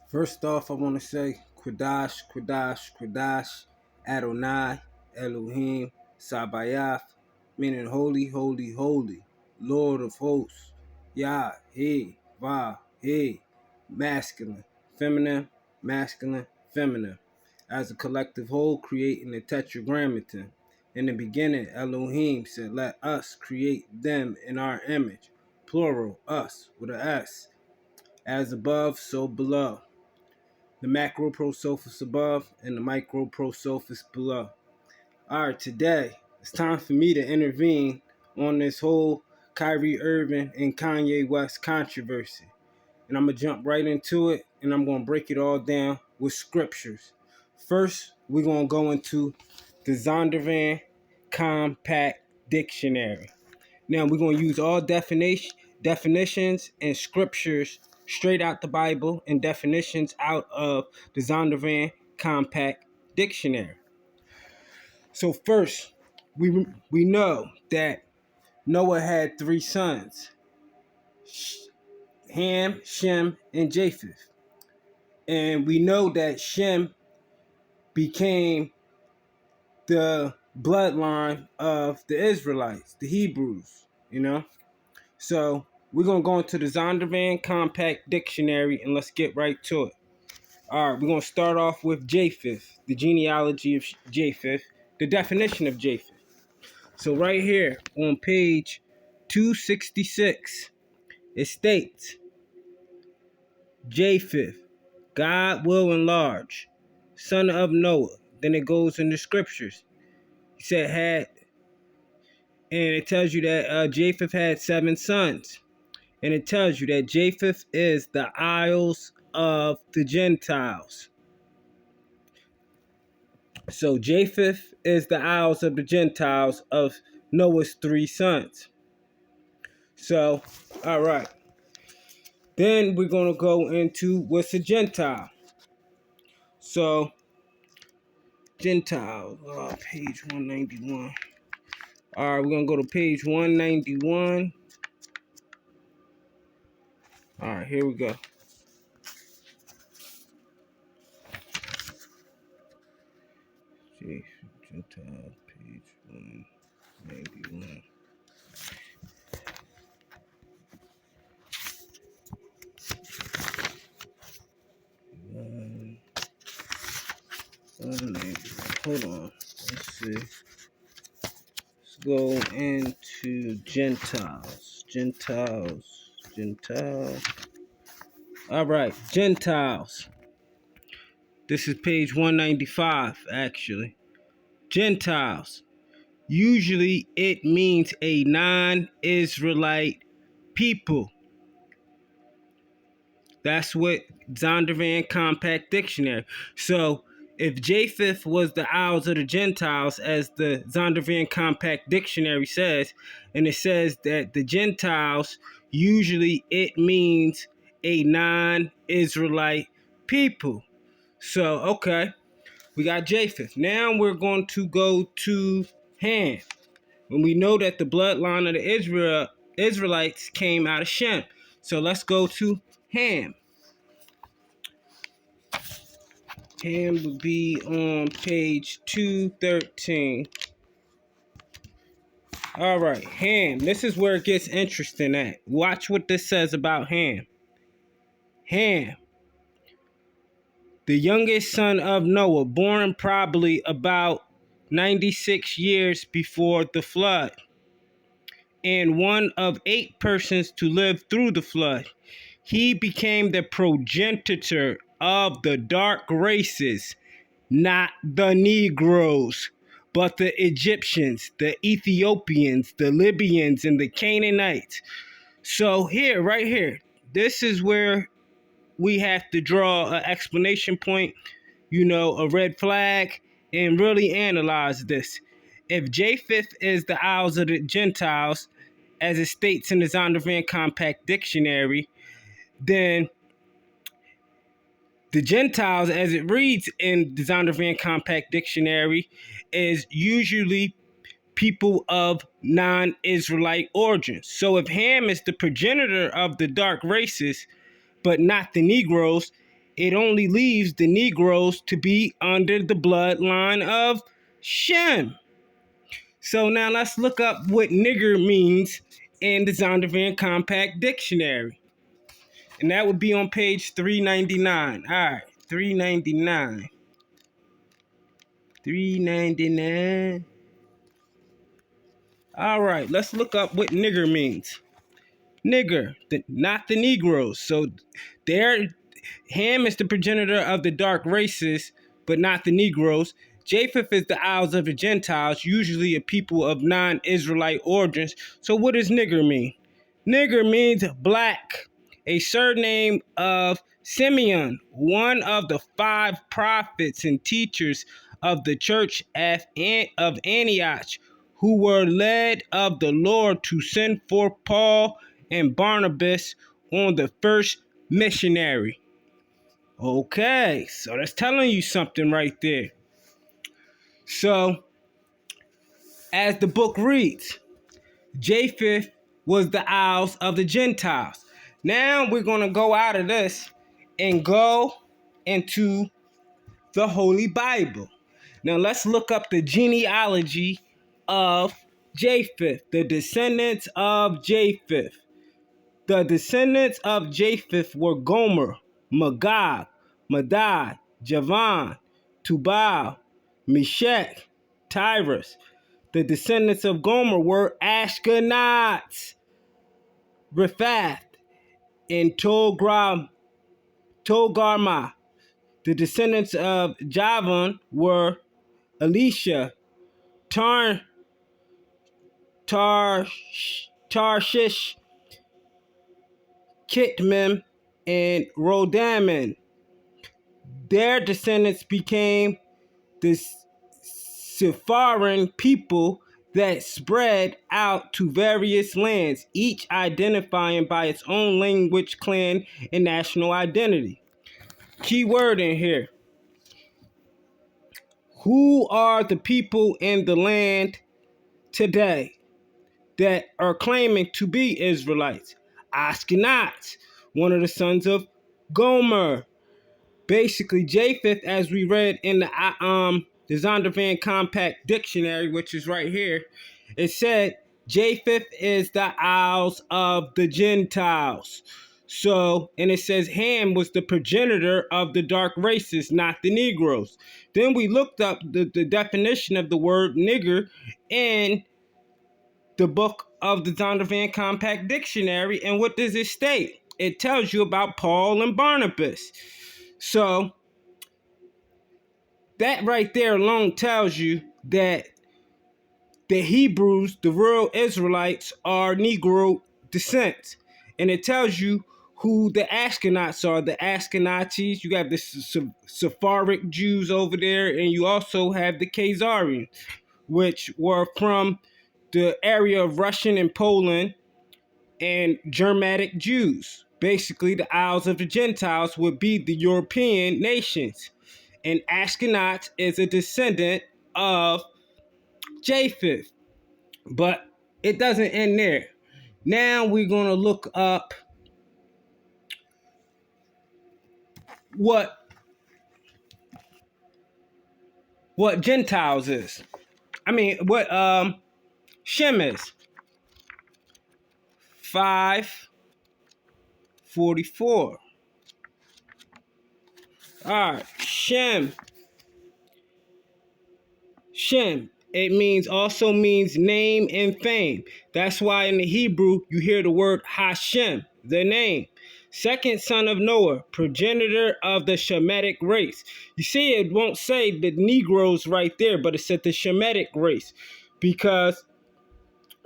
First off, I want to say Quadash, Quadash, Quadash, Adonai, Elohim, Sabayath, meaning holy, holy, holy, Lord of hosts, Yah, He, Va, He, masculine, feminine, masculine, feminine, as a collective whole creating the tetragrammaton. In the beginning, Elohim said, let us create them in our image, plural, us, with a S, as above, so below. The macro prosophis above and the micro prosophis below. All right, today it's time for me to intervene on this whole Kyrie Irving and Kanye West controversy. And I'm going to jump right into it and I'm going to break it all down with scriptures. First, we're going to go into the Zondervan Compact Dictionary. Now, we're going to use all definitions and scriptures straight out the Bible and definitions out of the Zondervan Compact Dictionary. So first, we know that Noah had three sons, Ham, Shem, and Japheth. And we know that Shem became the bloodline of the Israelites, the Hebrews, So we're going to go into the Zondervan Compact Dictionary and let's get right to it. All right, we're going to start off with Japheth, the genealogy of Japheth, the definition of Japheth. So right here on page 266, it states, Japheth, God will enlarge, son of Noah. Then it goes in the scriptures. He said had, and it tells you that Japheth had 7 sons. And it tells you that Japheth is the Isles of the Gentiles. So Japheth is the Isles of the Gentiles of Noah's 3 sons. So, all right. Then we're going to go into what's a Gentile. So, Gentile, page 191. All right, we're going to go to page 191. All right, here we go. Gentile, page 191. Hold on. Let's see. Let's go into Gentiles. Gentiles. All right, Gentiles. This is page 195, actually. Gentiles. Usually it means a non-Israelite people. That's what Zondervan Compact Dictionary. So if Japheth was the Isles of the Gentiles, as the Zondervan Compact Dictionary says, and it says that the Gentiles, usually it means a non-Israelite people. So, okay, we got Japheth. Now we're going to go to Ham. And we know that the bloodline of the Israelites came out of Shem. So let's go to Ham. Ham would be on page 213. All right, Ham. This is where it gets interesting at. Watch what this says about Ham. Ham, the youngest son of Noah, born probably about 96 years before the flood, and one of 8 persons to live through the flood. He became the progenitor of the dark races, not the Negroes, but the Egyptians, the Ethiopians, the Libyans, and the Canaanites. So here, right here, this is where we have to draw an explanation point, a red flag, and really analyze this. If Japheth is the Isles of the Gentiles, as it states in the Zondervan Compact Dictionary, then the Gentiles, as it reads in the Zondervan Compact Dictionary, is usually people of non-Israelite origin. So if Ham is the progenitor of the dark races, but not the Negroes, it only leaves the Negroes to be under the bloodline of Shem. So now let's look up what nigger means in the Zondervan Compact Dictionary. And that would be on page 399. All right, 399. 399. All right, let's look up what nigger means. Nigger, not the Negroes. So Ham is the progenitor of the dark races, but not the Negroes. Japheth is the Isles of the Gentiles, usually a people of non-Israelite origins. So what does nigger mean? Nigger means black, a surname of Simeon, one of the 5 prophets and teachers of the church of Antioch, who were led of the Lord to send forth Paul and Barnabas on the first missionary. Okay, so that's telling you something right there. So, as the book reads, Japheth was the Isles of the Gentiles. Now we're going to go out of this and go into the Holy Bible. Now let's look up the genealogy of Japheth, the descendants of Japheth. The descendants of Japheth were Gomer, Magog, Madai, Javan, Tubal, Meshach, Tyrus. The descendants of Gomer were Ashkenaz, Rephath, and Togarmah. The descendants of Javan were Elisha, Tarshish, Kitmim, and Rodaman. Their descendants became the Sephardim people that spread out to various lands, each identifying by its own language, clan, and national identity. Key word in here. Who are the people in the land today that are claiming to be Israelites? Ashkenaz, one of the sons of Gomer. Basically, Japheth, as we read in the Zondervan Compact Dictionary, which is right here, it said Japheth is the Isles of the Gentiles. So, and it says Ham was the progenitor of the dark races, not the Negroes. Then we looked up the definition of the word nigger in the book of the Zondervan Compact Dictionary, and what does it state? It tells you about Paul and Barnabas. So, that right there alone tells you that the Hebrews, the real Israelites, are Negro descent. And it tells you who the Ashkenazites are. The Ashkenazis, you have the Sephardic Jews over there, and you also have the Khazarians, which were from the area of Russian and Poland and Germanic Jews. Basically, the Isles of the Gentiles would be the European nations. And Ashkenaz is a descendant of Japheth. But it doesn't end there. Now we're going to look up what Gentiles is. I mean, what Shem is. 544. All right, Shem. It also means name and fame. That's why in the Hebrew you hear the word Hashem, the name. Second son of Noah, progenitor of the Shemitic race. You see, it won't say the Negroes right there, but it said the Shemitic race, because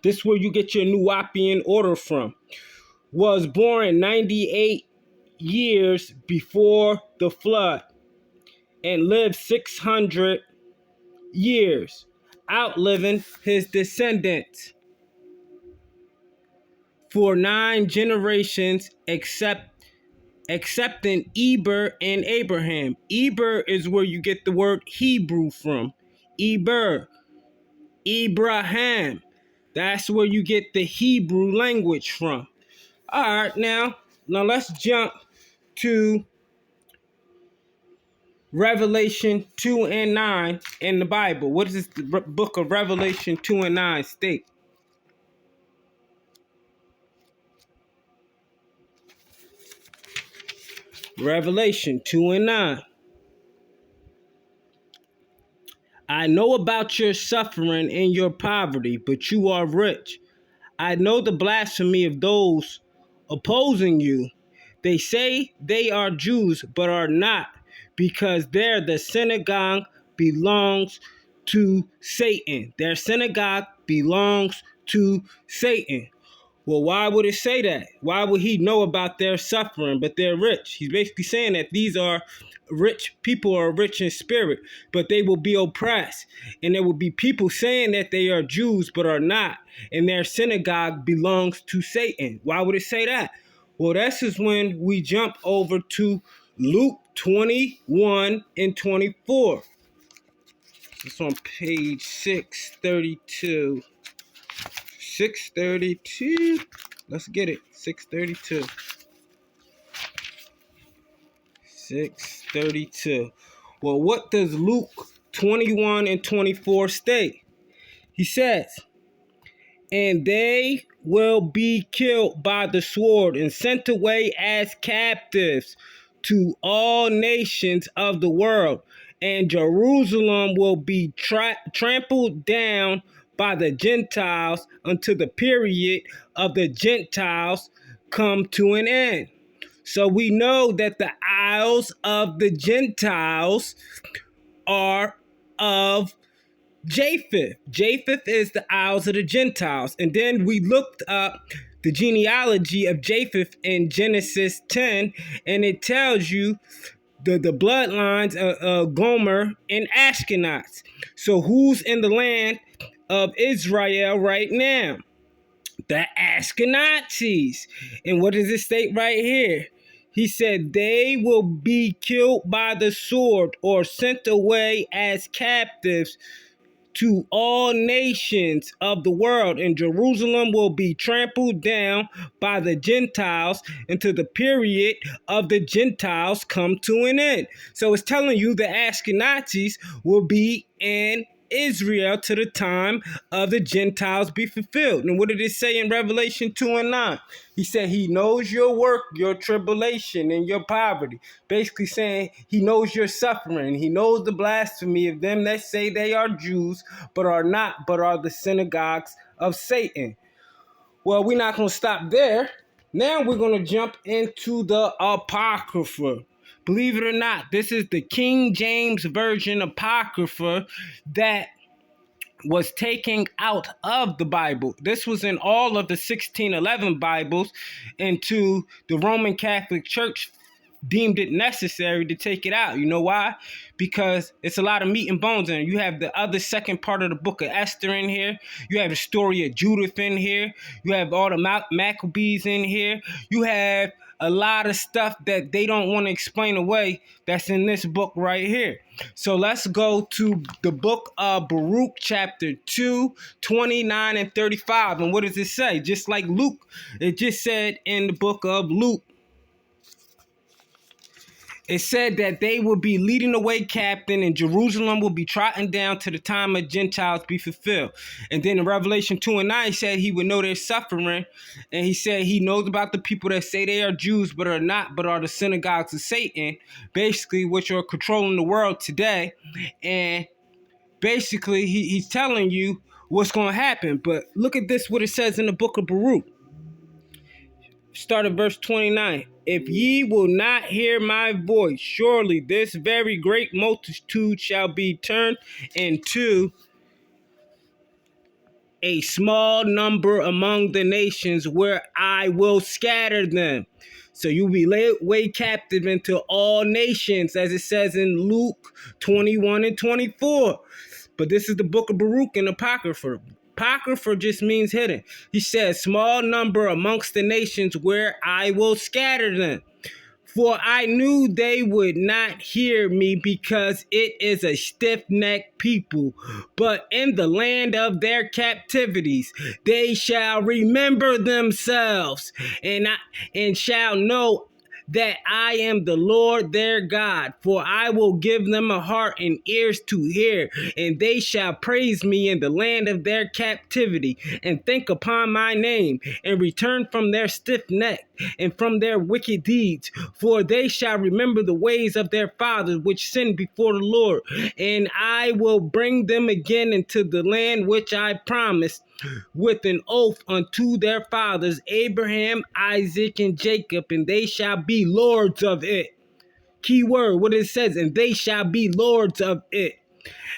this is where you get your Nuwapian order from. Was born 98 years before the flood and lived 600 years, outliving his descendants for 9 generations, excepting Eber and Abraham. Eber is where you get the word Hebrew from. Eber, Abraham. That's where you get the Hebrew language from. All right, now let's jump to Revelation 2 and 9 in the Bible. What does the book of Revelation 2 and 9 state? Revelation 2 and 9. I know about your suffering and your poverty, but you are rich. I know the blasphemy of those opposing you. They say they are Jews, but are not, because the synagogue belongs to Satan. Their synagogue belongs to Satan. Well, why would it say that? Why would he know about their suffering, but they're rich? He's basically saying that these are rich people, are rich in spirit, but they will be oppressed. And there will be people saying that they are Jews, but are not. And their synagogue belongs to Satan. Why would it say that? Well, this is when we jump over to Luke 21 and 24. It's on page 632. 632. Let's get it. 632. 632. Well, what does Luke 21 and 24 state? He says, and they will be killed by the sword and sent away as captives to all nations of the world. And Jerusalem will be trampled down by the Gentiles until the period of the Gentiles come to an end. So we know that the isles of the Gentiles are of Japheth. Japheth is the isles of the Gentiles. And then we looked up the genealogy of Japheth in Genesis 10, and it tells you the bloodlines of Gomer and Ashkenaz. So who's in the land of Israel right now? The Ashkenazis. And what does it state right here? He said they will be killed by the sword or sent away as captives to all nations of the world, and Jerusalem will be trampled down by the Gentiles until the period of the Gentiles come to an end. So it's telling you the Ashkenazis will be in Israel to the time of the Gentiles be fulfilled. And what did it say in Revelation 2 and 9? He said he knows your work, your tribulation, and your poverty. Basically saying he knows your suffering. He knows the blasphemy of them that say they are Jews, but are not, but are the synagogues of Satan. Well, we're not going to stop there. Now we're going to jump into the Apocrypha. Believe it or not, this is the King James Version Apocrypha that was taken out of the Bible. This was in all of the 1611 Bibles, into the Roman Catholic Church deemed it necessary to take it out. You know why? Because it's a lot of meat and bones in it. You have the other second part of the book of Esther in here. You have the story of Judith in here. You have all the Maccabees in here. You have a lot of stuff that they don't want to explain away that's in this book right here. So let's go to the book of Baruch, chapter 2, 29 and 35. And what does it say? Just like Luke, it just said in the book of Luke, it said that they will be leading away captain, and Jerusalem will be trodden down to the time of Gentiles be fulfilled. And then in Revelation 2 and 9, he said he would know their suffering. And he said he knows about the people that say they are Jews, but are not, but are the synagogues of Satan, basically, which are controlling the world today. And basically, he's telling you what's going to happen. But look at this, what it says in the book of Baruch. Start at verse 29. If ye will not hear my voice, surely this very great multitude shall be turned into a small number among the nations, where I will scatter them. So you'll be laid away captive into all nations, as it says in Luke 21 and 24. But this is the book of Baruch and Apocrypha. Apocrypha just means hidden. He says, small number amongst the nations, where I will scatter them. For I knew they would not hear me, because it is a stiff-necked people. But in the land of their captivities, they shall remember themselves, and shall know that I am the Lord their God, for I will give them a heart and ears to hear, and they shall praise me in the land of their captivity, and think upon my name, and return from their stiff neck and from their wicked deeds. For they shall remember the ways of their fathers, which sinned before the Lord, and I will bring them again into the land which I promised with an oath unto their fathers, Abraham, Isaac, and Jacob, and they shall be lords of it. Key word, what it says, and they shall be lords of it.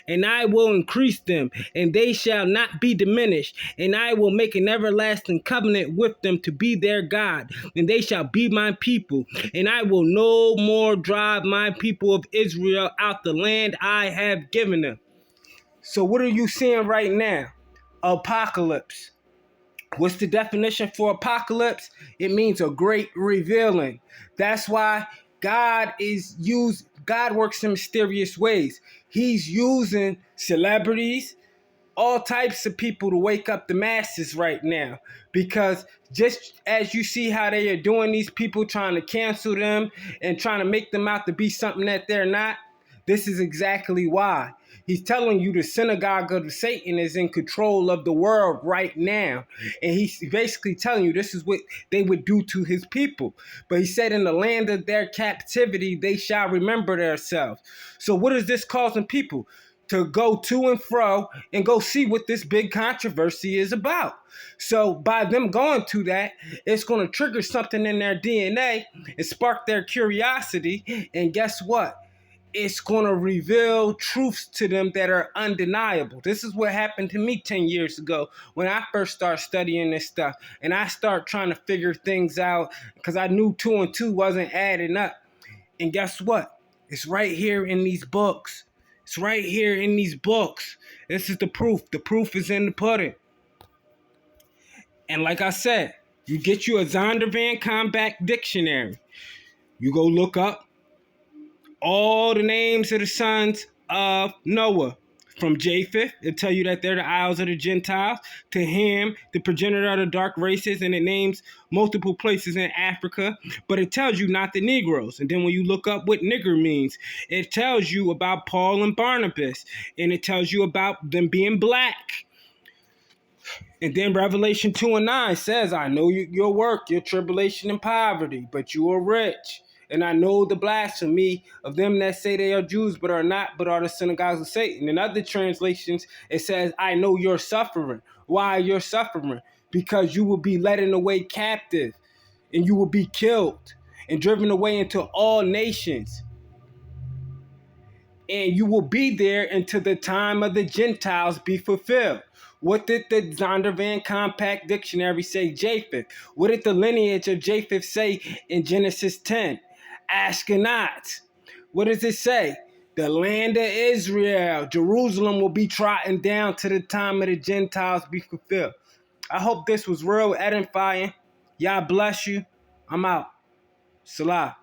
And I will increase them, and they shall not be diminished. And I will make an everlasting covenant with them to be their God, and they shall be my people. And I will no more drive my people of Israel out the land I have given them. So what are you seeing right now? Apocalypse. What's the definition for apocalypse? It means a great revealing. That's why God works in mysterious ways. He's using celebrities, all types of people to wake up the masses right now. Because just as you see how they are doing these people, trying to cancel them and trying to make them out to be something that they're not, this is exactly why. He's telling you the synagogue of Satan is in control of the world right now. And he's basically telling you this is what they would do to his people. But he said in the land of their captivity, they shall remember themselves. So what is this causing people? To go to and fro and go see what this big controversy is about. So by them going to that, it's going to trigger something in their DNA and spark their curiosity. And guess what? It's going to reveal truths to them that are undeniable. This is what happened to me 10 years ago when I first started studying this stuff. And I started trying to figure things out because I knew 2 and 2 wasn't adding up. And guess what? It's right here in these books. It's right here in these books. This is the proof. The proof is in the pudding. And like I said, you get you a Zondervan Compact Dictionary. You go look up all the names of the sons of Noah. From Japheth, it tell you that they're the isles of the Gentiles. To Ham, the progenitor of the dark races, and it names multiple places in Africa. But it tells you not the Negroes. And then when you look up what nigger means, it tells you about Paul and Barnabas. And it tells you about them being black. And then Revelation 2 and 9 says, I know your work, your tribulation and poverty, but you are rich. And I know the blasphemy of them that say they are Jews, but are not, but are the synagogues of Satan. In other translations, it says, I know you're suffering. Why you're suffering? Because you will be led away captive, and you will be killed and driven away into all nations. And you will be there until the time of the Gentiles be fulfilled. What did the Zondervan Compact Dictionary say Japheth? What did the lineage of Japheth say in Genesis 10? Ashkenaz. What does it say? The land of Israel, Jerusalem will be trodden down to the time of the Gentiles be fulfilled. I hope this was real edifying. Y'all bless you. I'm out. Salah.